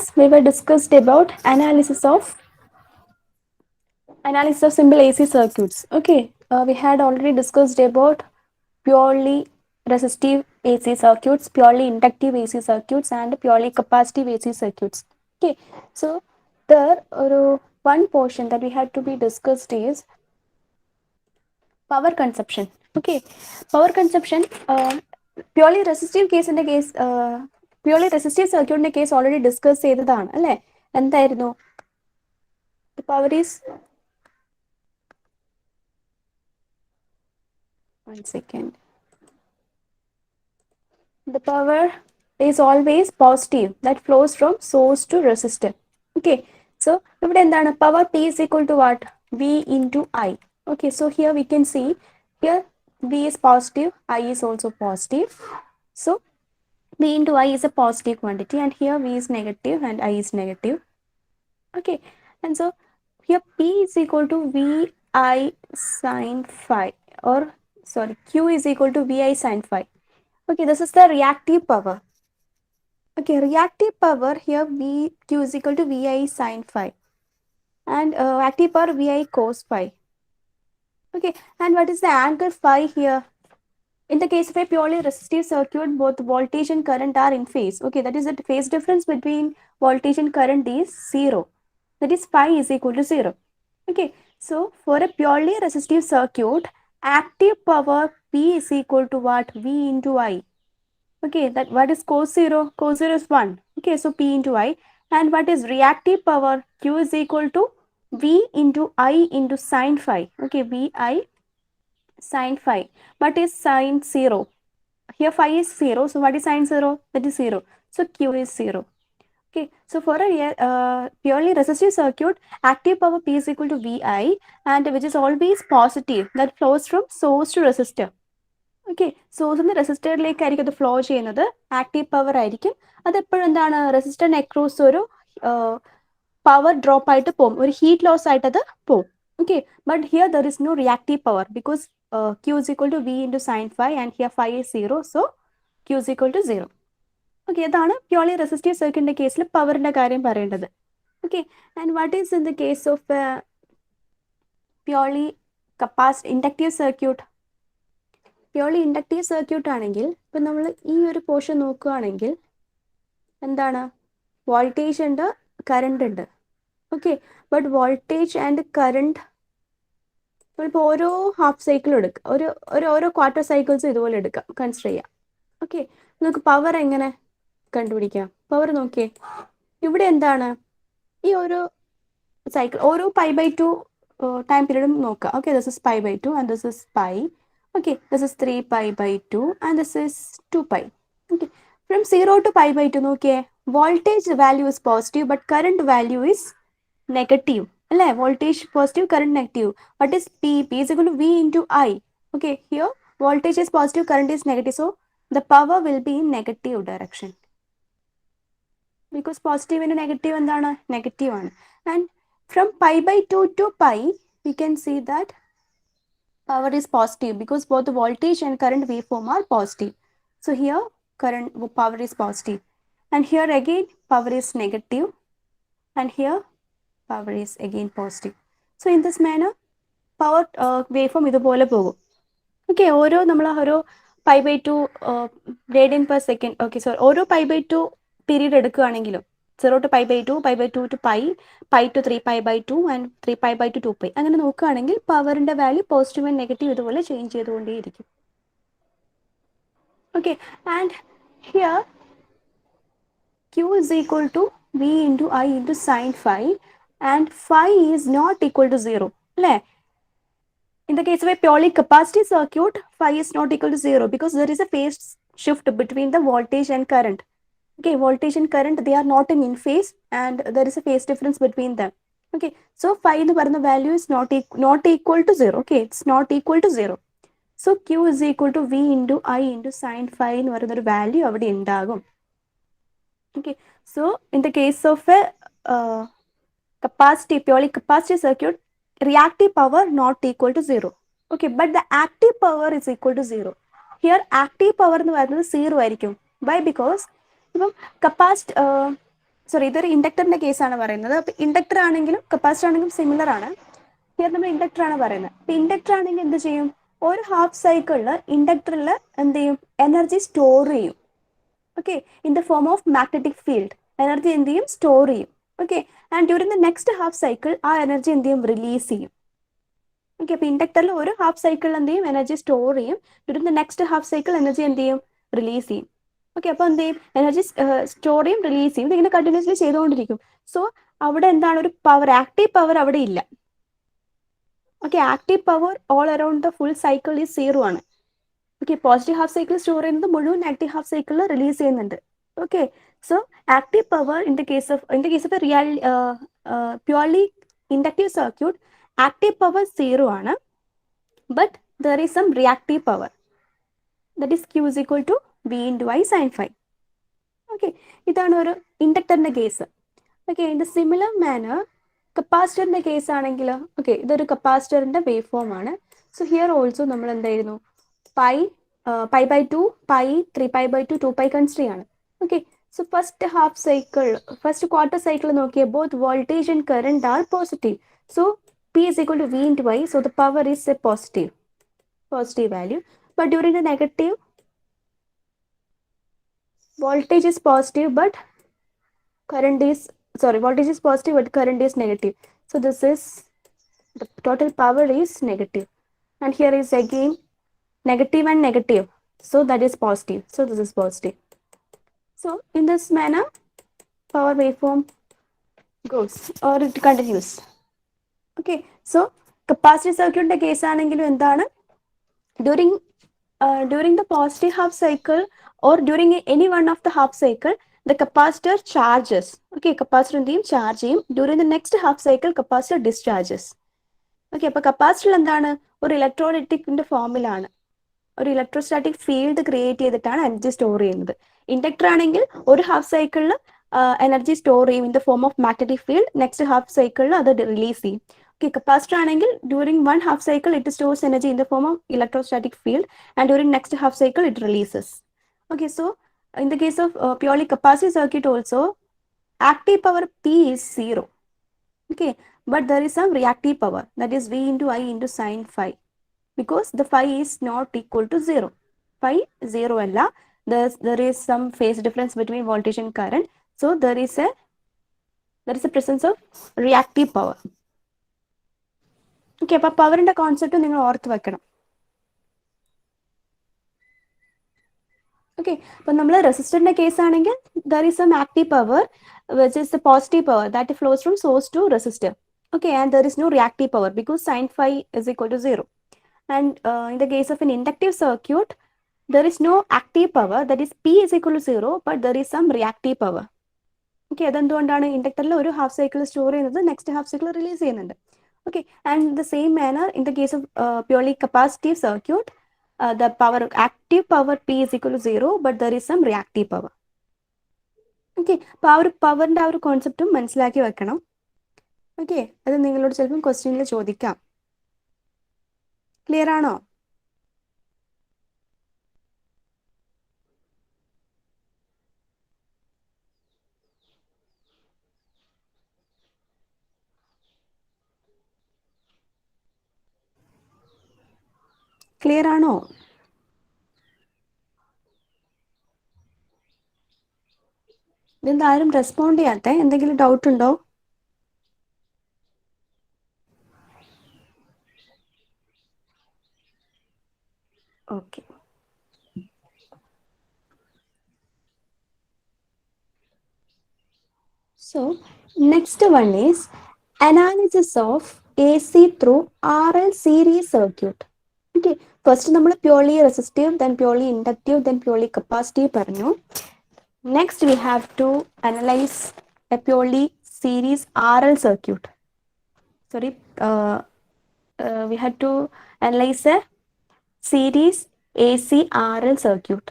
class, we were discussed about analysis of simple AC circuits. Okay, we had already discussed about purely resistive AC circuits, purely inductive AC circuits, and purely capacitive AC circuits. Okay, so there one portion that we had to be discussed is power consumption. Okay, power consumption. Purely resistive case in the case, purely resistive circuit in the case already discussed ചെയ്തതാണ് അല്ലേ? എന്തായിരുന്നു? The power is, one second. The power is always positive that flows from source to resistor. Okay, so ഇവിടെ എന്താണ്? Power P is equal to what? V into I. Okay, so here we can see here V is positive, I is also positive. So V into I is a positive quantity, and here V is negative and I is negative. Okay, and so here P is equal to Vi sin phi, or sorry, Q is equal to Vi sin phi. Okay, this is the reactive power. Okay, reactive power here Q is equal to Vi sin phi, and active power Vi cos phi. Okay, and what is the angle phi here? In the case of a purely resistive circuit, both voltage and current are in phase. Okay, that is the phase difference between voltage and current is 0. That is phi is equal to 0. Okay, so for a purely resistive circuit, active power P is equal to what? V into I. Okay, that what is cos 0? Cos 0 is 1. Okay, so P into I. And what is reactive power? Q is equal to V into I into sin phi. Okay, Vi sin phi. What is sin 0? Here phi is 0, so what is sin 0? That is 0. So Q is 0. Okay, so for a purely resistive circuit, active power P is equal to Vi, and which is always positive, that flows from source to resistor. Okay, source നിന്ന് റെസിസ്റ്ററിലേക്കായിരിക്കും അത് flow ചെയ്യുന്നത്, active power ആയിരിക്കും. അതെപ്പോഴും എന്താണ്? റെസിസ്റ്ററിന് across ഒരു power drop ആയിട്ട് പോകും, ഒരു ഹീറ്റ് ലോസ് ആയിട്ട് അത് പോകും. Okay, but here there is no reactive power because Q is equal to V into sin phi, and here phi is 0, so Q is equal to 0. Okay, അതാണ് purely resistive സർക്യൂട്ടിന്റെ കേസിൽ പവറിന്റെ കാര്യം പറയേണ്ടത്. Okay, and what is in the case of purely inductive circuit? Purely inductive circuit ആണെങ്കിൽ ഇപ്പം നമ്മൾ ഈ ഒരു പോർഷൻ നോക്കുകയാണെങ്കിൽ എന്താണ്? വോൾട്ടേജ് ഉണ്ട്, കറണ്ട് ഉണ്ട്. Okay, but voltage and current ഇപ്പോൾ ഓരോ ഹാഫ് സൈക്കിളും എടുക്കുക, ഓരോ ക്വാർട്ടർ സൈക്കിൾസ് ഇതുപോലെ എടുക്കാം, കൺസിഡർ ചെയ്യാം. ഓക്കെ, നമുക്ക് പവർ എങ്ങനെ കണ്ടുപിടിക്കാം? പവർ നോക്കിയേ, ഇവിടെ എന്താണ്? ഈ ഓരോ സൈക്കിൾ ഓരോ π/2 ടൈം പീരീഡും നോക്കുക. Okay, this is π/2 and this is pi. Okay, this is 3π/2 and this is 2π. Okay, from 0 to π/2 okay, voltage value is positive but current value is negative. അല്ലേ? Voltage positive, current negative. What is P? P is equal to V into I. Okay, here voltage is positive, current is negative, so the power will be in negative direction. Because positive into negative എന്താണ്? Negative ആണ്. And from π/2 to pi, we can see that power is positive because both the voltage and current waveform are positive. So here power is positive, and here again power is negative, and here power is again positive. So in this manner power waveform ഇതുപോലെ പോകും. Okay, ഓരോ നമ്മൾ ഓരോ π/2 radian per second, okay sorry, ഓരോ π/2 period എടുക്കുകയാണെങ്കിലും 0 to π/2, π/2 to pi, pi to 3π/2 and 3π/2 2π, അങ്ങനെ നോക്കുകയാണെങ്കിൽ പവറിന്റെ വാല്യൂ പോസിറ്റീവ് ആൻഡ് നെഗറ്റീവ് ഇതുപോലെ ചേഞ്ച് ചെയ്തുകൊണ്ടേയിരിക്കും. Okay, and here Q is equal to V into I into sin phi, and phi is not equal to 0. അല്ലേ? In the case of a purely capacitive circuit, phi is not equal to 0 because there is a phase shift between the voltage and current. Okay, voltage and current, they are not in phase and there is a phase difference between them. Okay, so phi എന്ന് പറയുന്ന value is not equal to 0. Okay, it's not equal to 0. So Q is equal to V into I into sin phi എന്ന് പറയുന്ന ഒരു value അവിടെ ഉണ്ടാകും. Okay, so in the case of a purely capacitive circuit, reactive power not equal to 0. Okay, but the active power is equal to 0. Here active power എന്ന് പറയുന്നത് 0 ആയിരിക്കും. Why? Because ഇപ്പം sorry ഇതൊരു ഇൻഡക്ടറിന്റെ കേസാണ് പറയുന്നത്. അപ്പൊ ഇൻഡക്ടർ ആണെങ്കിലും കപ്പാസിറ്റർ ആണെങ്കിലും സിമിലർ ആണ്. ഹിയർ നമ്മൾ ഇൻഡക്ടർ ആണ് പറയുന്നത്. അപ്പൊ ഇൻഡക്ടർ ആണെങ്കിൽ എന്ത് ചെയ്യും, ഒരു ഹാഫ് സൈക്കിളിൽ ഇൻഡക്ടറിൽ എന്ത് ചെയ്യും, എനർജി സ്റ്റോർ ചെയ്യും. Okay, in the form of magnetic field energy എന്ത് ചെയ്യും, സ്റ്റോർ ചെയ്യും. Okay, and during the next half cycle ആ എനർജി എന്ത് ചെയ്യും, റിലീസ് ചെയ്യും. ഓക്കെ, അപ്പൊ ഇൻഡക്ടറിൽ ഒരു ഹാഫ് സൈക്കിളിൽ എന്ത് ചെയ്യും, എനർജി സ്റ്റോർ ചെയ്യും. During the next half cycle energy എന്ത് ചെയ്യും, റിലീസ് ചെയ്യും. ഓക്കെ, അപ്പോൾ എന്ത് ചെയ്യും, എനർജി സ്റ്റോർ ചെയ്യും, റിലീസ് ചെയ്യും. ഇതിങ്ങനെ കണ്ടിന്യൂസ്ലി ചെയ്തുകൊണ്ടിരിക്കും. സോ അവിടെ എന്താണ്, ഒരു പവർ, ആക്റ്റീവ് പവർ അവിടെ ഇല്ല. Okay, active power all around the full cycle is zero ആണ്. Okay, positive half cycle store ചെയ്യുന്നത് മുഴുവൻ ആക്റ്റീവ് ഹാഫ് സൈക്കിളിൽ റിലീസ് ചെയ്യുന്നുണ്ട്. Okay, so active power in the case of real purely inductive circuit, active power zero ആണ്. But there is some reactive power, that is Q is equal to V into I sin phi. Okay, ഇതാണ് ഒരു ഇൻഡക്ടറിന്റെ case. Okay, in the similar manor കപ്പാസിറ്ററിന്റെ case ആണെങ്കിൽ, okay, ഇതൊരു കപ്പാസിറ്ററിന്റെ waveform ആണ്. So here also നമ്മൾ എന്തായിരുന്നു, π/2, π, 3π/2, 2π കൺസിഡർ ആണ്. Okay, so first half cycle, first quarter cycle നോക്കിയാൽ both voltage and current are positive. So P is equal to V into I, so the power is a positive value. But during the negative, voltage is positive but voltage is positive but current is negative. So this is, the total power is negative. And here is again negative and negative. So that is positive. So this is positive. So in this manner, power waveform goes or it continues. Okay, so capacitor circuit ന്റെ case ആണെങ്കിലും എന്താണ്, during the positive half cycle or during any one of the half cycle, the capacitor charges. Okay, capacitor എന്ത് ചെയ്യും, charge ചെയ്യും. during the next half cycle capacitor discharges. Okay, അപ്പൊ capacitor എന്താണ്, ഒരു ഇലക്ട്രോലൈറ്റിക്കിന്റെ ഫോമിലാണ്, ഒരു ഇലക്ട്രോസ്റ്റാറ്റിക് ഫീൽഡ് ക്രിയേറ്റ് ചെയ്തിട്ടാണ് energy store ചെയ്യുന്നത്. ഇൻഡക്ടർ ആണെങ്കിൽ ഒരു ഹാഫ് സൈക്കിളിൽ എനർജി സ്റ്റോർ ചെയ്യും in the form of magnetic field, next half സൈക്കിളിൽ അത് റിലീസ് ചെയ്യും. ഓക്കെ, കപ്പാസിറ്റർ ആണെങ്കിൽ during one half cycle it stores energy in the form of electrostatic field and during next half cycle it releases. Okay, so in the case of purely capacitive circuit also, active power P is 0. Okay, but there is some reactive power, that is V into I into sin phi, because the phi is not equal to 0. Phi 0 alla, there is some phase difference between voltage and current. So there is a presence of reactive power. Okay, അപ്പോൾ പവറിന്റെ concept നിങ്ങൾ ഓർത്ത് വെക്കണം. Okay, അപ്പം നമ്മൾ റെസിസ്റ്ററിന്റെ case ആണെങ്കിൽ there is some active power which is the positive power that flows from source to resistor. Okay, and there is no reactive power because sine phi is equal to 0. And in the case of an inductive circuit there is no active power, that is P is equal to 0, but there is some reactive power. Okay, അതെന്തുകൊണ്ടാണ്, ഇൻഡക്ടറിൽ ഒരു half cycle store ചെയ്യുന്നത് next half cycle release ചെയ്യുന്നുണ്ട്. Okay, and the same manner in the case of purely capacitive circuit, the active power P is equal to 0, but there is some reactive power. Okay, അപ്പോൾ ആ ഒരു പവറിന്റെ ആ ഒരു കോൺസെപ്റ്റും മനസ്സിലാക്കി വെക്കണം. ഓക്കെ, അത് നിങ്ങളോട് ചിലപ്പം ക്വസ്റ്റ്യനിൽ ചോദിക്കാം. ക്ലിയർ ആണോ? ക്ലിയർ ആണോ? ഇതെന്താ ആരും റെസ്പോണ്ട് ചെയ്യാത്തെ? എന്തെങ്കിലും ഡൗട്ട് ഉണ്ടോ? Okay, so next one is analysis of AC through RL series circuit. Okay, first നമ്മൾ purely resistive, then purely inductive, then purely capacitive പറഞ്ഞു. Next we have to analyze a purely series RL circuit. Sorry, we had to analyze a series AC RL circuit.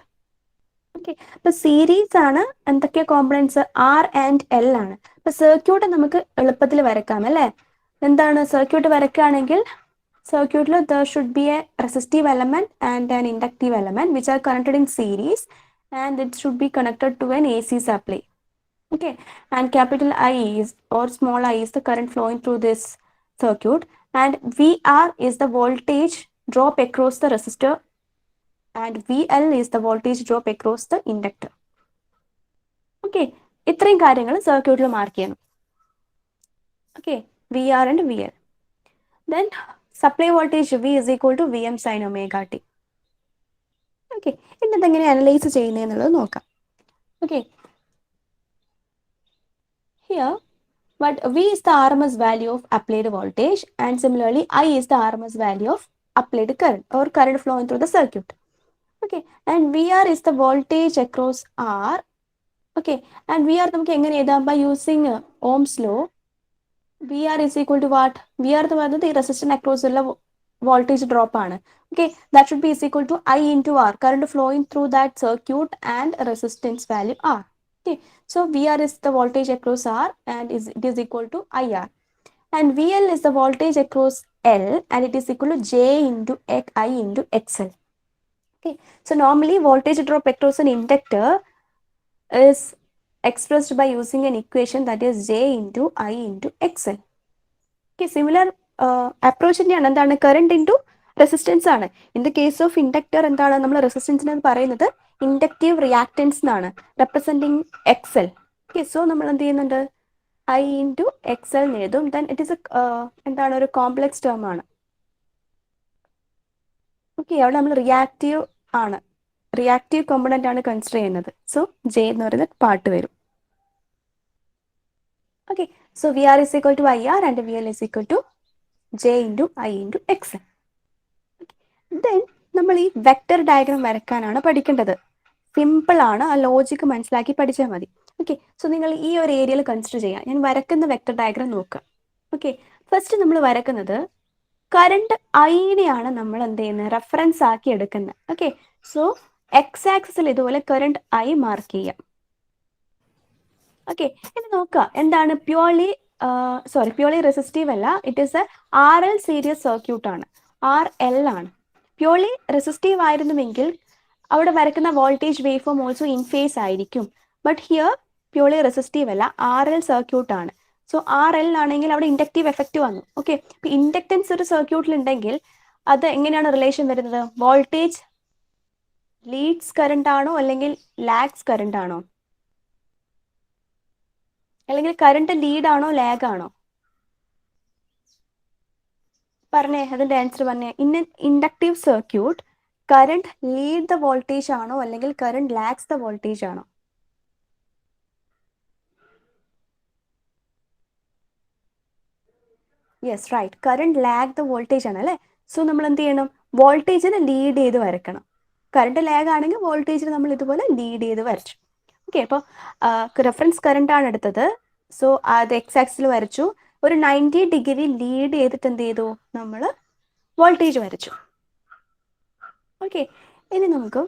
Okay, അപ്പൊ series ആണ്, എന്തൊക്കെ components, R and L ആണ്. അപ്പൊ circuit നമുക്ക് എളുപ്പത്തിൽ വരക്കാം അല്ലേ? എന്താണ് സർക്യൂട്ട് വരയ്ക്കുകയാണെങ്കിൽ, സർക്യൂട്ടിൽ there should be a resistive element and an inductive element which are connected in series and it should be connected to an AC supply. Okay, and capital I is or small I is the current flowing through this circuit, and VR is the voltage drop across the resistor, and VL is the voltage drop across the inductor. Okay, ഇത്രയും കാര്യങ്ങൾ സർക്യൂട്ടിൽ mark ചെയ്യണം. Okay, VR and VL. Then supply voltage V is equal to Vm sin omega t. Okay, ഇനി ഇതെങ്ങനെ analyse ചെയ്യുന്നതെന്നുള്ളത് നോക്കാം. Okay, here but V is the RMS value of applied voltage, and similarly I is the RMS value of applied current or current flowing through the circuit. Okay, and VR is the voltage across R. Okay, and VR നമുക്ക് എങ്ങനെ എഴുതാം? By using Ohm's law, VR is equal to what? VR എന്ന് പറയുന്നത് ഈ resistance across ഉള്ള voltage drop ആണ്. Okay, that should be is equal to I into R, current flowing through that circuit and resistance value R. Okay, so VR is the voltage across R and it is equal to IR, and VL is the voltage across L and it is equal to J into I into XL. Okay, so normally voltage drop across an inductor is expressed by using an equation that is J into I into XL. Okay, similar approach തന്നെയാണ്. എന്താണ്? Current into resistance ആണ്. In the case of inductor എന്താണ് നമ്മൾ റെസിസ്റ്റൻസിന് പറയുന്നത്? Inductive reactance എന്നാണ്, representing Excel. Okay, so നമ്മൾ എന്ത് ചെയ്യുന്നുണ്ട്? ഐ ഇൻറ്റു എക്സൽ എഴുതും. ദെൻ ഇറ്റ് ഈസ് എന്താണ്, ഒരു കോംപ്ലക്സ് ടേം ആണ്. ഓക്കെ, അവിടെ നമ്മൾ റിയാക്റ്റീവ് ആണ്, റിയാക്റ്റീവ് കോമ്പണന്റ് ആണ് കൺസിഡർ ചെയ്യുന്നത്. സോ ജെ എന്ന് പറയുന്ന പാർട്ട് വരും. Okay, so V R is equal to I R and V L is equal to J into I into X. Then നമ്മൾ ഈ വെക്ടർ ഡയഗ്രാം വരയ്ക്കാനാണ് പഠിക്കേണ്ടത്. സിമ്പിൾ ആണ്, ആ ലോജിക്ക് മനസ്സിലാക്കി പഠിച്ചാൽ മതി. ഓക്കെ, സോ നിങ്ങൾ ഈ ഒരു ഏരിയയിൽ കൺസിഡർ ചെയ്യാം. ഞാൻ വരക്കുന്ന വെക്ടർ ഡയഗ്രാം നോക്കുക. ഓക്കെ, ഫസ്റ്റ് നമ്മൾ വരക്കുന്നത് കറണ്ട് ഐനെയാണ് നമ്മൾ എന്ത് ചെയ്യുന്നത്? റെഫറൻസ് ആക്കി എടുക്കുന്നത്. ഓക്കെ, സോ എക്സ് ആക്സിസിൽ ഇതുപോലെ കറണ്ട് ഐ മാർക്ക് ചെയ്യാം. ഓക്കെ, ഇനി നോക്കുക എന്താണ്? പ്യോർലി റെസിസ്റ്റീവ് അല്ല, it is a R L series circuit ആണ്, ആർ എൽ ആണ്. പ്യോർലി റെസിസ്റ്റീവ് ആയിരുന്നുവെങ്കിൽ അവിടെ വരക്കുന്ന voltage wave form also in phase ആയിരിക്കും. ബട്ട് ഹിയർ പ്യോർലി റെസിസ്റ്റീവ് അല്ല, ആർ എൽ സർക്യൂട്ട് ആണ്. സോ ആർ എൽ ആണെങ്കിൽ അവിടെ ഇൻഡക്റ്റീവ് എഫക്റ്റ് വന്നു. ഓക്കെ, ഇപ്പൊ ഇൻഡക്റ്റൻസ് ഒരു സർക്യൂട്ടിൽ ഉണ്ടെങ്കിൽ അത് എങ്ങനെയാണ് റിലേഷൻ വരുന്നത്? വോൾട്ടേജ് ലീഡ്സ് കറണ്ട് ആണോ അല്ലെങ്കിൽ ലാഗ്സ് കറണ്ട് ആണോ? അല്ലെങ്കിൽ കറണ്ട് ലീഡ് ആണോ ലാഗ് ആണോ? പറഞ്ഞേ, അതിന്റെ ആൻസർ പറഞ്ഞേ. In inductive circuit current lead the voltage ആണോ അല്ലെങ്കിൽ കറണ്ട് ലാഗ്സ് ദ വോൾട്ടേജ് ആണോ? Yes, right, current lag the voltage ആണ് അല്ലേ. സോ നമ്മൾ എന്ത് ചെയ്യണം? വോൾട്ടേജിനെ ലീഡ് ചെയ്ത് വരക്കണം. കറണ്ട് ലാഗ് ആണെങ്കിൽ വോൾട്ടേജിന് നമ്മൾ ഇതുപോലെ ലീഡ് ചെയ്ത് വരച്ചു. ഓക്കെ, അപ്പോൾ റെഫറൻസ് കറണ്ട് ആണ് എടുത്തത്. സോ അത് എക്സ് ആക്സിൽ വരച്ചു. ഒരു 90 ഡിഗ്രി ലീഡ് ചെയ്തിട്ട് എന്ത് ചെയ്തു? നമ്മൾ വോൾട്ടേജ് വരച്ചു. ഓക്കെ, ഇനി നമുക്ക്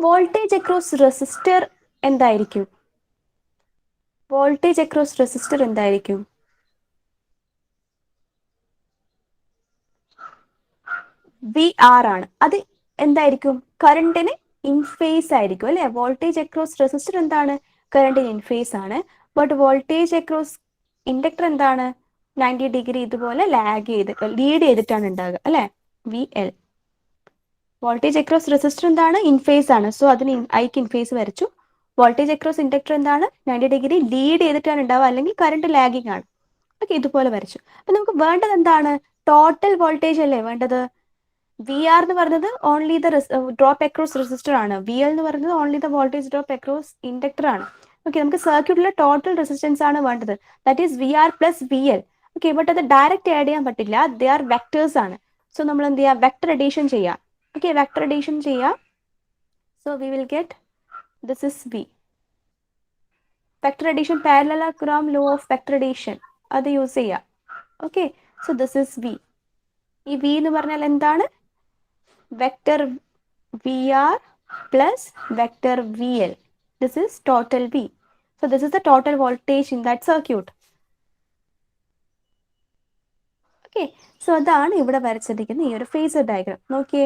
വോൾട്ടേജ് അക്രോസ് റെസിസ്റ്റർ എന്തായിരിക്കും? വോൾട്ടേജ് അക്രോസ് റെസിസ്റ്റർ എന്തായിരിക്കും? വി ആർ ആണ്. അത് എന്തായിരിക്കും? കറണ്ടിന് ഇൻ ഫേസ് ആയിരിക്കും അല്ലെ. വോൾട്ടേജ് അക്രോസ് റെസിസ്റ്റർ എന്താണ്? കറണ്ടിന് ഇൻ ഫേസ് ആണ്. ബട്ട് വോൾട്ടേജ് അക്രോസ് ഇൻഡക്ടർ എന്താണ്? 90 ഡിഗ്രി ഇതുപോലെ ലീഡ് ചെയ്തിട്ടാണ് ഉണ്ടാകുക അല്ലെ. V L. Voltage across resistor എന്താണ്? ഇൻ ഫേസ് ആണ്. സോ അതിന് ഐക്ക് ഇൻ ഫേസ് വരച്ചു. വോൾട്ടേജ് അക്രോസ് ഇൻഡക്ടർ എന്താണ്? 90 ഡിഗ്രി ലീഡ് ചെയ്തിട്ടാണ് ഉണ്ടാവുക, അല്ലെങ്കിൽ കറണ്ട് ലാഗിങ് ആണ്. ഓക്കെ, ഇതുപോലെ വരച്ചു. അപ്പൊ നമുക്ക് വേണ്ടത് എന്താണ്? ടോട്ടൽ വോൾട്ടേജ് അല്ലേ വേണ്ടത്. വി ആർ എന്ന് പറയുന്നത് only the drop across resistor ആണ്. വി എൽ എന്ന് പറയുന്നത് only the voltage drop across inductor ആണ്. ഓക്കെ, നമുക്ക് സർക്യൂട്ടിലെ ടോട്ടൽ റെസിസ്റ്റൻസ് ആണ് വേണ്ടത്. That is V R plus V L. Okay, but അത് ഡയറക്റ്റ് ആഡ് ചെയ്യാൻ പറ്റില്ല, ദേ ആർ വെക്ടേഴ്സ് ആണ്. സോ നമ്മൾ എന്ത് ചെയ്യുക? വെക്ടർ അഡീഷൻ ചെയ്യാം. ഓക്കെ, വെക്ടർ അഡീഷൻ ചെയ്യാം. So we will get this is V. Vector addition parallelogram law of vector addition അത് യൂസ് ചെയ്യാം. Okay, so this is V. ഈ വി എന്ന് പറഞ്ഞാൽ എന്താണ്? Vector VR plus vector VL. This is total V. So this is the total voltage in that circuit. Okay, so അതാണ് ഇവിടെ വരച്ചിരിക്കുന്ന ഈ ഒരു ഫേസർ ഡയഗ്രാം. നോക്കിയേ,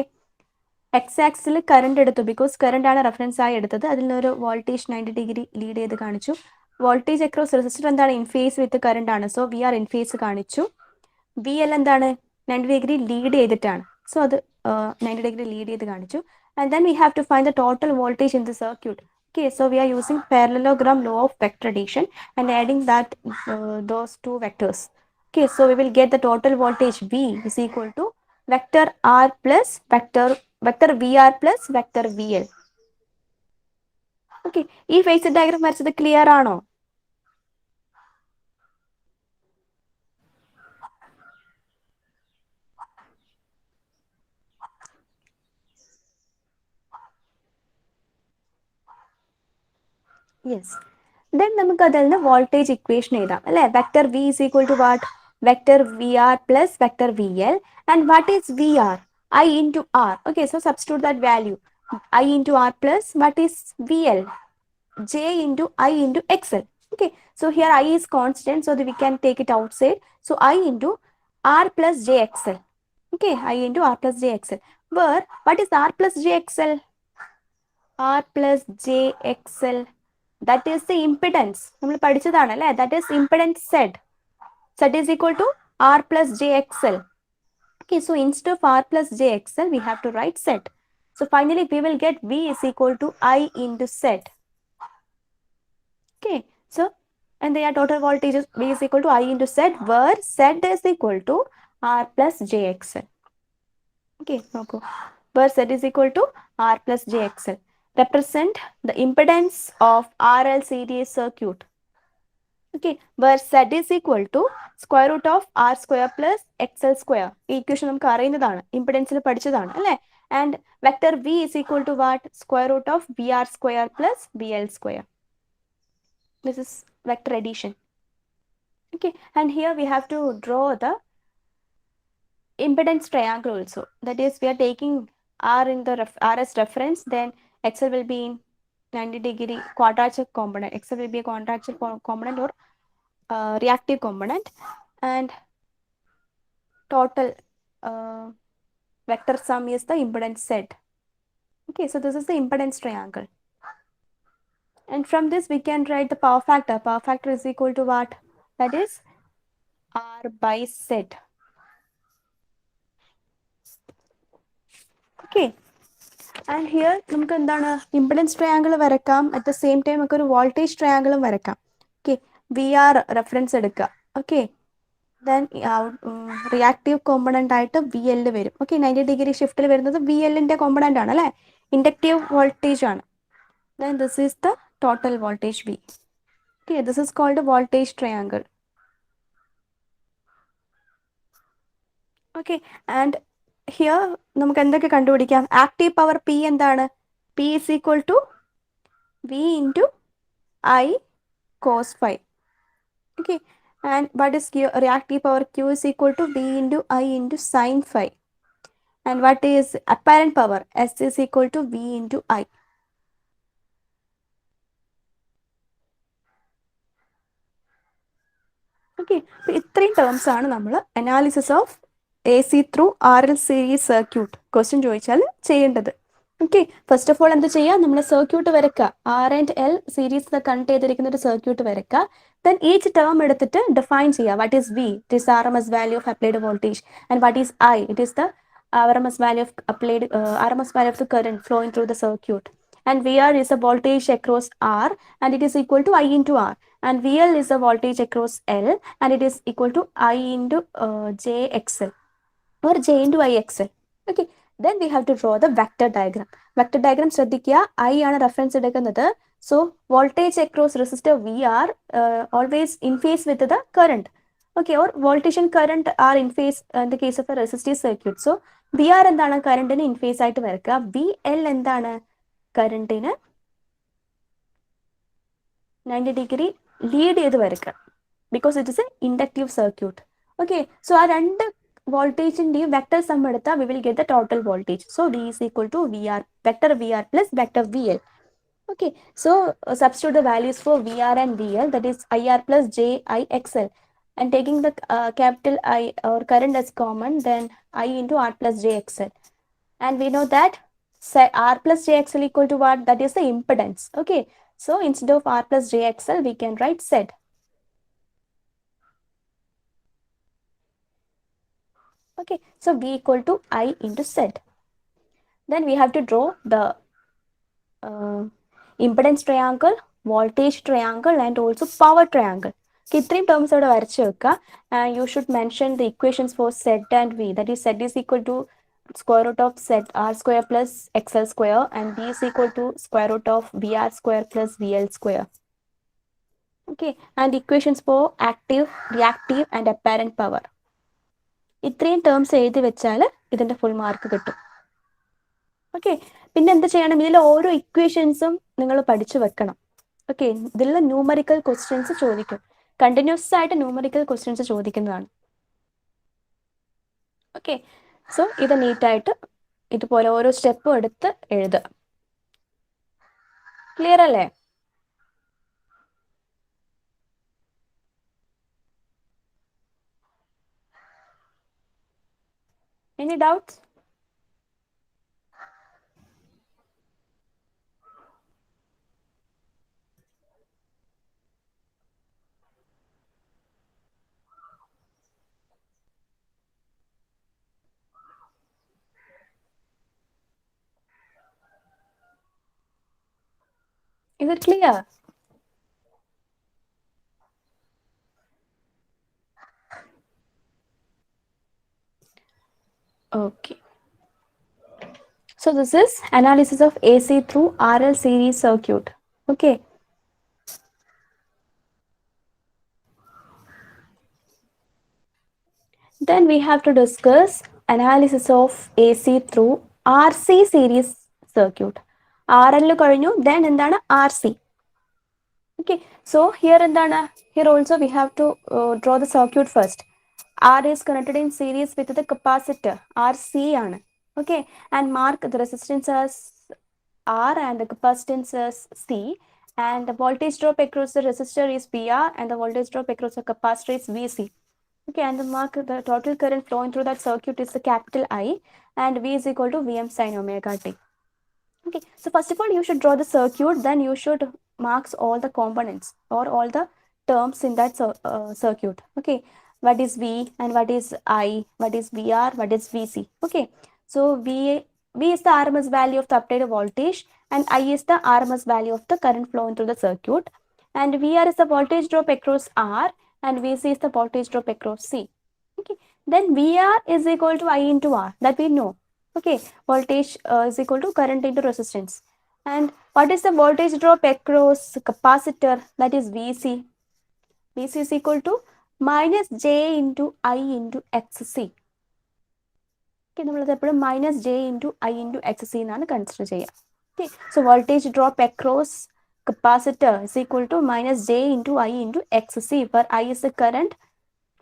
എക്സ് ആക്സിൽ കറണ്ട് എടുത്തു, ബിക്കോസ് കറണ്ട് ആണ് റെഫറൻസ് ആയി എടുത്തത്. അതിൽ നിന്നൊരു വോൾട്ടേജ് 90 ഡിഗ്രി ലീഡ് ചെയ്ത് കാണിച്ചു. വോൾട്ടേജ് അക്രോസ് റെസിസ്റ്റർ എന്താണ്, ഇൻ ഫേസ് വിത്ത് കറണ്ട് ആണ്. So V are in phase കാണിച്ചു. വി എൽ എന്താണ്, 90 ഡിഗ്രി ലീഡ് ചെയ്തിട്ടാണ്. സോ അത് 90 ഡിഗ്രി ലീഡ് ചെയ്ത് കാണിച്ചു. And then we have to find the total voltage in the circuit. Okay, so we are using parallelogram law of vector addition and adding that those two vectors. Okay, so we will get the total voltage V is equal to vector R plus vector VR plus vector VL. Okay, ഈ phasor diagram വരച്ചത് clear ആണോ? Yes. Then നമുക്ക് അതിൽ നിന്ന് voltage equation എഴുതാം അല്ലേ. Vector V is equal to what, vector V R plus vector V L. And what is V R? I into R. Okay, so substitute that value. I into R plus what is VL? J into I into XL. Okay, so here I is constant, so that we can take it outside. So I into R plus JXL. Okay, I into R plus JXL. Where what is R plus JXL? R plus JXL, that is the impedance. നമ്മൾ പഠിച്ചതാണ് അല്ലേ. That is impedance Z. Z is equal to R plus JXL. Okay, so instead of R plus JXL, we have to write Z. So finally, we will get V is equal to I into Z. Okay, so and their total voltage is V is equal to I into Z, where Z is equal to R plus JXL. Okay, okay. Where Z is equal to R plus JXL. Represent the impedance of RL series circuit. Okay, where Z is equal to square root of R square plus XL square. ഈ equation നമുക്ക് അറിയുന്നതാണ്, ഇംപെഡൻസിൽ പഠിച്ചതാണ് അല്ലേ. And vector V is equal to what? Square root of VR square plus VL square. This is vector addition. Okay, and here we have to draw the impedance triangle also. That is, we are taking R in the R as reference, then XL will be in 90 degree quadrature component. XL will be a quadrature component or reactive component, and total vector sum is the impedance Z. Okay, so this is the impedance triangle. And from this we can write the power factor. Power factor is equal to what? That is R by Z. Okay, and here നമുക്ക് എന്താണ്, impedance triangle വരക്കാം. At the same time നമുക്ക് ഒരു voltage ട്രയാങ്കിളും വരക്കാം. Okay, V R reference എടുക്കുക. Okay, then reactive component ആയിട്ട് V L വരും. ഓക്കെ, 90 ഡിഗ്രി ഷിഫ്റ്റിൽ വരുന്നത് വി എല്ലിൻ്റെ കോമ്പണൻ്റ് ആണ് അല്ലേ, ഇൻഡക്റ്റീവ് വോൾട്ടേജ് ആണ്. Then this is the total voltage V. Okay, this is called voltage triangle. Okay, and here നമുക്ക് എന്തൊക്കെ കണ്ടുപിടിക്കാം? ആക്റ്റീവ് പവർ പി എന്താണ്? P is equal to V into I cos phi. Okay, and what is reactive power? Q is equal to V into I into sin phi. And what is apparent power? S is equal to V into I. Okay, so ഇത്രയും terms ആണ് നമ്മൾ analysis of A C through R L series circuit question ചോദിച്ചാൽ ചെയ്യേണ്ടത്. Okay, first of all എന്ത് ചെയ്യുക, നമ്മൾ circuit വരയ്ക്കുക. R and L series connect ചെയ്തിരിക്കുന്ന ഒരു സർക്യൂട്ട് വരയ്ക്കുക. ദെൻ ഈച്ച് ടേം എടുത്തിട്ട് ഡിഫൈൻ ചെയ്യുക. What is V? It is R M S value of applied voltage. And what is I? It is the R M S value of applied R M S value of the current flowing through the circuit. And VR is a voltage across R, and it is equal to I into R. And VL is a voltage across L, and it is equal to I into JXL or J into IXL. Okay, then we have to draw the vector diagram. Vector diagram ശ്രദ്ധിക്കുക, I ആണ് reference എടുക്കുന്നത്. So voltage across resistor VR always in phase with the current. Okay, or voltage and current are in phase in the case of a resistive circuit. So VR എന്താണ്, കറണ്ടിന് in face ആയിട്ട് വരക്കുക. VL എന്താണ്, കറണ്ടിന് 90 degree lead ചെയ്ത് വരക്കുക, because it is a inductive circuit. Okay, so ആ രണ്ട് വോൾട്ടേജിൻ്റെയും വെക്ടർ സം എടുത്താൽ we will get the total voltage. So D is equal to V R, vector V R plus vector V L. Okay, so substitute the values for VR and VL, that is IR plus JIXL. and taking the capital I or current as common, then I into R plus JXL. And we know that R plus JXL equal to what? That is the impedance. Okay. So instead of R plus JXL, we can write Z. Okay. So V equal to I into Z. Then we have to draw the impedance triangle, voltage triangle, and also power triangle. ഇത്രയും terms അവിടെ വരച്ച് വെക്കുക. You should mention the equations for Z and V. That is, Z is equal to square root of Z R square plus XL square, and V is equal to square root of VR square plus VL square. Okay, and equations for active, reactive, and apparent power. ഇത്രയും terms എഴുതി വെച്ചാൽ ഇതിന്റെ full mark കിട്ടും. Okay, പിന്നെ എന്ത് ചെയ്യണം? ഇതിലെ ഓരോ ഇക്വേഷൻസും നിങ്ങൾ പഠിച്ചു വെക്കണം. ഓക്കെ, ഇതിലുള്ള ന്യൂമറിക്കൽ ക്വസ്റ്റ്യൻസ് ചോദിക്കും. കണ്ടിന്യൂസ് ആയിട്ട് ന്യൂമറിക്കൽ ക്വസ്റ്റ്യൻസ് ചോദിക്കുന്നതാണ്. ഓക്കെ, സോ ഇത് നീറ്റായിട്ട് ഇതുപോലെ ഓരോ സ്റ്റെപ്പും എടുത്ത് എഴുതുക. ക്ലിയർ അല്ലേ? Any doubts? Is it clear? Okay. So this is analysis of AC through RL series circuit. Okay. Then we have to discuss analysis of AC through RC series circuit. RL കഴിഞ്ഞു, then എന്താണ് RC. Okay, so here എന്താണ്? Here also we have to draw the circuit first. R is connected in series with the capacitor RC ആണ്. Okay, and mark the resistance as R and the capacitance as C, and the voltage drop across the resistor is VR and the voltage drop across the capacitor is VC. Okay, and the mark the total current flowing through that circuit is the capital I, and V is equal to Vm sin omega t. Okay, so first of all you should draw the circuit, then you should marks all the components or all the terms in that circuit. Okay, what is V and what is I, what is VR, what is VC. Okay, so V is the RMS value of the updated voltage, and I is the RMS value of the current flowing through the circuit, and VR is the voltage drop across R, and VC is the voltage drop across C. Okay, then VR is equal to I into R, that we know. Okay, voltage is equal to current into resistance. And what is the voltage drop across capacitor? That is VC. VC is equal to minus J into I into XC. Okay, നമ്മൾ എപ്പോഴും minus J into I into XC എന്നാണ് consider ചെയ്യുക. Okay, so voltage drop across capacitor is equal to minus J into I into XC, where I is the current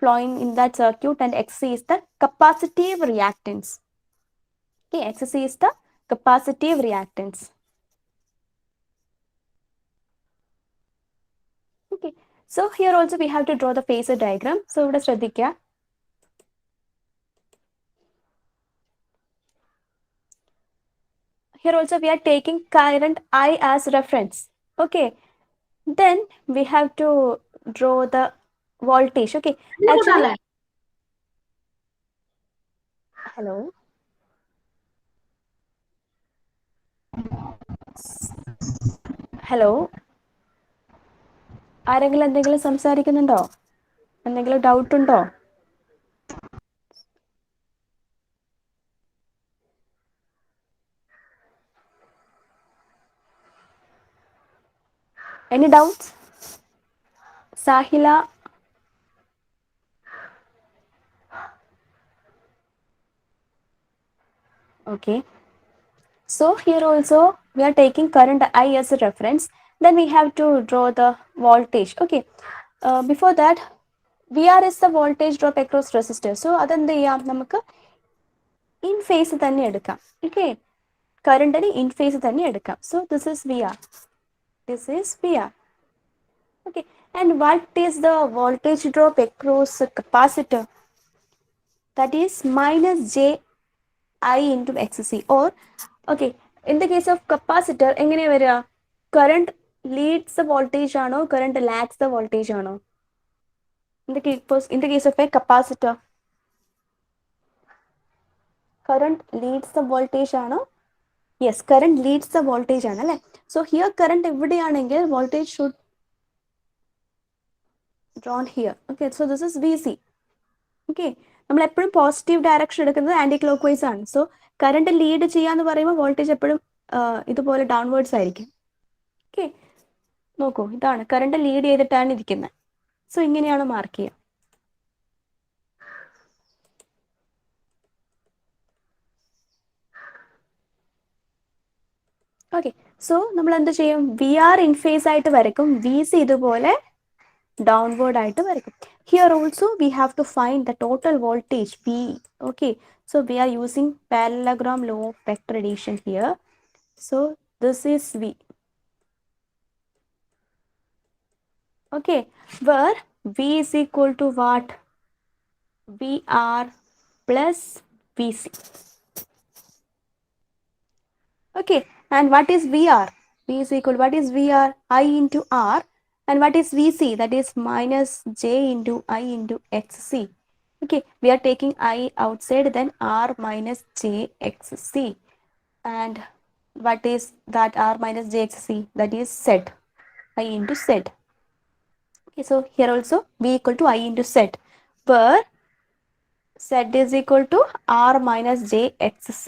flowing in that circuit and XC is the capacitive reactance. Okay, XC is the capacitive reactance. Okay, so here also we have to draw the phasor diagram. So ഇവിടെ ശ്രദ്ധിക്കുക. Here also we are taking current I as reference. Okay, then we have to draw the voltage. Okay, actually, hello. Hello, ആരെങ്കിലും എന്തെങ്കിലും സംസാരിക്കുന്നുണ്ടോ? എന്തെങ്കിലും doubt ഉണ്ടോ? Any doubts? Sahila? Okay, so here also we are taking current I as a reference. Then we have to draw the voltage. Okay, before that, VR is the voltage drop across resistor. So അതെന്ത് ചെയ്യാം? നമുക്ക് in phase തന്നെ എടുക്കാം. Okay, കറണ്ടിന് in phase തന്നെ എടുക്കാം. So this is VR. This is VR. Okay, And what is the voltage drop across a capacitor? That is minus J I into XC. Or, okay, in the case of capacitor, current leads the voltage or current lags the voltage? In the case of a capacitor, current leads the voltage yes, current leads the voltage so here current evideyaണെങ്കിൽ voltage should drawn here. Okay, so this is VC. Okay, നമ്മൾ എപ്പോഴും positive direction എടുക്കുന്നത് anti clock vice ആണ്. So current lead ചെയ്യാന്ന് പറയുമ്പോൾ voltage എപ്പോഴും ഇതുപോലെ downwards ആയിരിക്കും. Okay, നോക്കൂ, ഇതാണ് കറണ്ട് ലീഡ് ചെയ്തിട്ടാണ് ഇരിക്കുന്നത്. സോ ഇങ്ങനെയാണ് മാർക്ക് ചെയ്യുക. ഓക്കെ, സോ നമ്മൾ എന്ത് ചെയ്യും? വി ആർ ഇൻ ഫേസ് ആയിട്ട് വരയ്ക്കും, വി സി ഇതുപോലെ downward ആയിട്ട് വരയ്ക്കും. Here also we have to find the total voltage V. Okay, so we are using parallelogram law of vector addition here. So this is V. Okay, where V is equal to what? VR plus VC. Okay, and what is VR? V is equal to what is VR? I into R. And what is VC? That is minus J into I into XC. Okay, we are taking I outside, then R minus J XC. And what is that R minus J XC? That is Z. I into Z. Okay, so here also V equal to I into Z, where Z is equal to R minus J XC.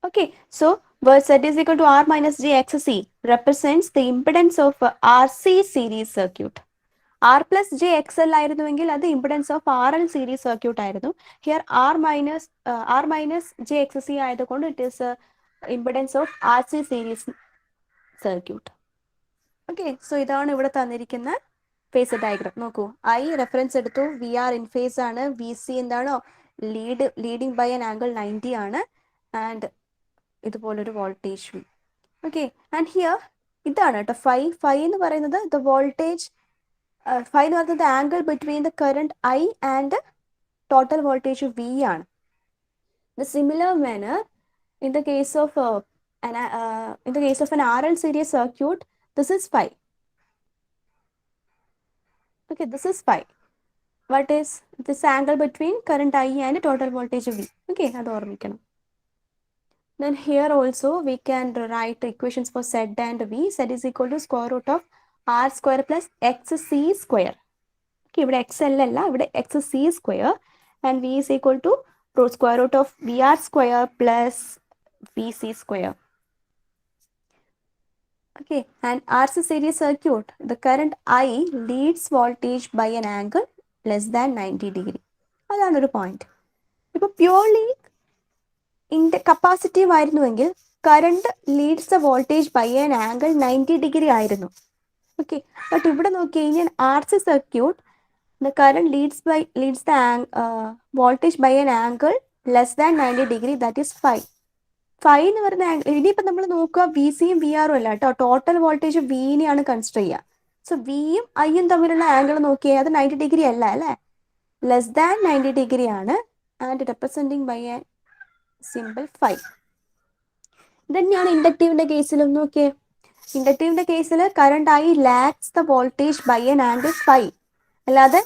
Okay, so where Z is equal to R minus J XC represents the impedance of RC series circuit. R plus J XL ആയിരുന്നുവെങ്കിൽ അത് impedance of RL series circuit ആയിരുന്നു. Here R minus J XC ആയതുകൊണ്ട് it is impedance of RC series circuit. Okay, so ഇതാണ് ഇവിടെ തന്നിരിക്കുന്ന phase diagram. നോക്കൂ, I reference എടുത്തു, VR in phase ആണ്, VC എന്താണോ ലീഡിങ് ബൈ ആൻ ആംഗിൾ 90 ആണ്, ആൻഡ് ഇതുപോലൊരു voltage V. Okay, and here ഇതാണ് കേട്ടോ ഫൈ എന്ന് പറയുന്നത് ദ വോൾട്ടേജ്, ഫൈ എന്ന് പറയുന്നത് angle between the current I and total voltage V ആണ്. The similar manner in the case of an RL series circuit, this is phi. Okay, this is phi. What is this angle between current I and total voltage V? Okay, അത് ഓർമ്മിക്കണം. Then here also we can write equations for Z and V. Z is equal to square root of R square plus XC square. Okay, ഇവിടെ XL അല്ല, ഇവിടെ XC square, and V is equal to square root of VR square plus VC square. Okay, and RC series circuit, the current I leads voltage by an angle less than 90 degree. അതാണ് ഒരു point. ഇപ്പൊ purely capacitive ആയിരുന്നുവെങ്കിൽ current leads the voltage by an angle 90 degree ആയിരുന്നു. Okay, but ഇവിടെ നോക്കി കഴിഞ്ഞാൽ RC circuit the current leads the voltage by an angle less than 90 degree, that is phi. Phi എന്ന് പറയുന്ന ഇനിയിപ്പോൾ നമ്മൾ നോക്കുക വി സിയും വി ആറും അല്ല കേട്ടോ, ടോട്ടൽ വോൾട്ടേജ് വിനെയാണ് കൺസിഡർ ചെയ്യുക. സോ വിയും ഐയും തമ്മിലുള്ള ആംഗിൾ നോക്കിയാൽ അത് 90 ഡിഗ്രി അല്ല അല്ലേ, ലെസ് ദാൻ 90 ഡിഗ്രി ആണ്, and representing by a simple phi. ഇതന്നെയാണ് ഇൻഡക്റ്റീവിന്റെ കേസിലും. നോക്കിയേ, ഇൻഡക്റ്റീവിന്റെ കേസിൽ current I lags the voltage by an angle phi, അല്ലാതെ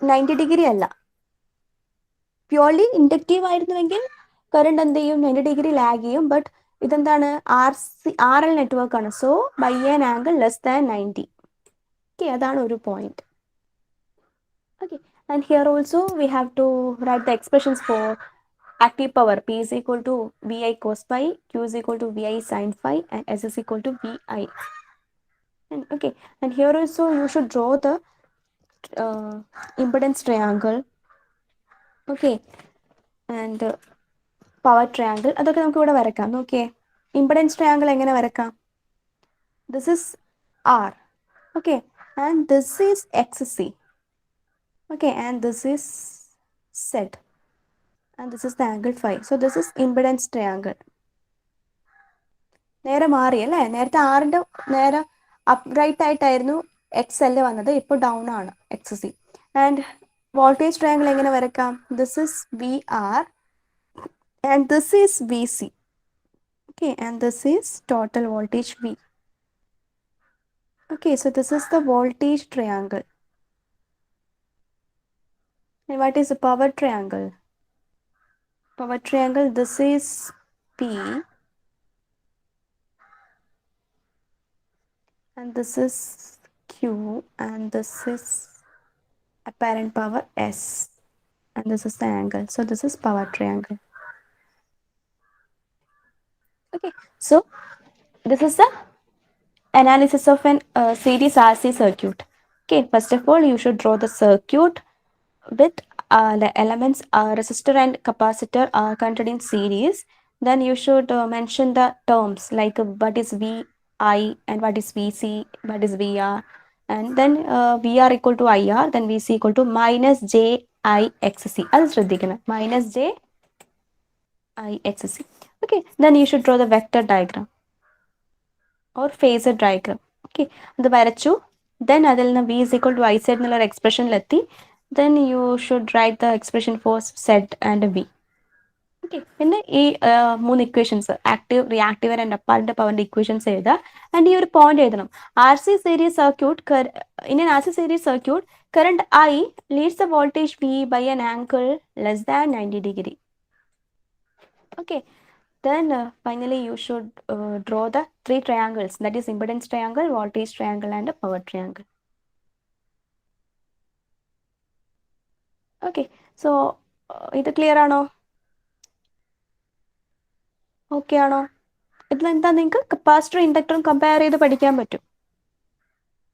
90 ഡിഗ്രി അല്ല. പ്യൂർലി ഇൻഡക്റ്റീവ് ആയിരുന്നുവെങ്കിൽ കറണ്ട് എന്ത് ചെയ്യും, 90 ഡിഗ്രി ലാഗ് ചെയ്യും. ബട്ട് ഇതെന്താണ്, RL നെറ്റ്വർക്ക് ആണ്, so by an angle less than 90. Okay, അതാണ് ഒരു point. Okay, and here also we have to write the expressions for active power. P is equal to VI cos phi, Q is equal to VI sin phi, and S is equal to VI. And okay, and here also you should draw the impedance triangle. Okay, and power triangle, അതൊക്കെ നമുക്ക് ഇവിടെ വരക്കാം. നോക്കിയേ, impedance triangle എങ്ങനെ വരക്കാം? This is R. Okay, and this is XC. Okay, and this is Z, and this is the angle phi. So this is impedance triangle. നേരെ മാറി അല്ലേ, നേരത്തെ നേരെ അപ്രൈറ്റ് ആയിട്ടായിരുന്നു എക്സ് എൽ വന്നത്, ഇപ്പോൾ ഡൗൺ ആണ് X C. And voltage triangle എങ്ങനെ വരക്കാം? This is V R and this is V C. Okay, and this is total voltage V. Okay, so this is the voltage triangle. And what is the power triangle? Power triangle, this is P and this is Q and this is apparent power S and this is the angle. So this is power triangle. Okay, so this is the analysis of an series RC circuit. Okay, first of all, you should draw the circuit with the elements resistor and capacitor are contained in series. Then you should mention the terms like what is Vi and what is Vc, what is Vr, and then Vr equal to IR, then Vc equal to minus J I XC. അത് ശ്രദ്ധിക്കണം, minus J I XC. Okay, then you should draw the vector diagram or phasor diagram. Okay, അത് വരച്ചു. Then അതിൽ നിന്ന് V is equal to I Z എന്നുള്ള എക്സ്പ്രഷനിലെത്തി. Then you should write the expression for Z and V. Okay, പിന്നെ ഈ മൂന്ന് equations active, reactive and apparent പവറിന്റെ equations എഴുതുക. ആൻഡ് ഈ ഒരു പോയിന്റ് എഴുതണം. R C series circuit in an R C series circuit current I leads the voltage V by an angle less than 90 degree. Okay, then finally you should draw the three triangles, that is impedance triangle, voltage triangle and power triangle. Okay, so ഇത് clear ആണോ? Okay ആണോ? ഇതിലെന്താ നിങ്ങൾക്ക് capacitor ഇൻഡക്ടറും compare ചെയ്ത് പഠിക്കാൻ പറ്റും.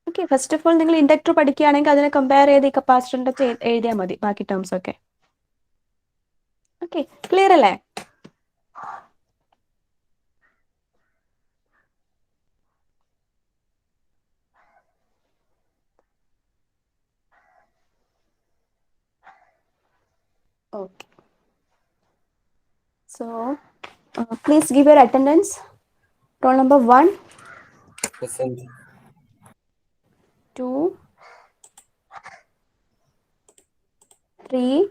Okay, first of all നിങ്ങൾ inductor പഠിക്കുകയാണെങ്കിൽ അതിനെ കമ്പയർ ചെയ്ത് ഈ കപ്പാസിറ്ററിൻ്റെ എഴുതിയാൽ മതി ബാക്കി ടേംസ് ഒക്കെ. ഓക്കെ, ക്ലിയർ അല്ലേ? Okay, so please give your attendance. Roll number 1, Present. 2, 3,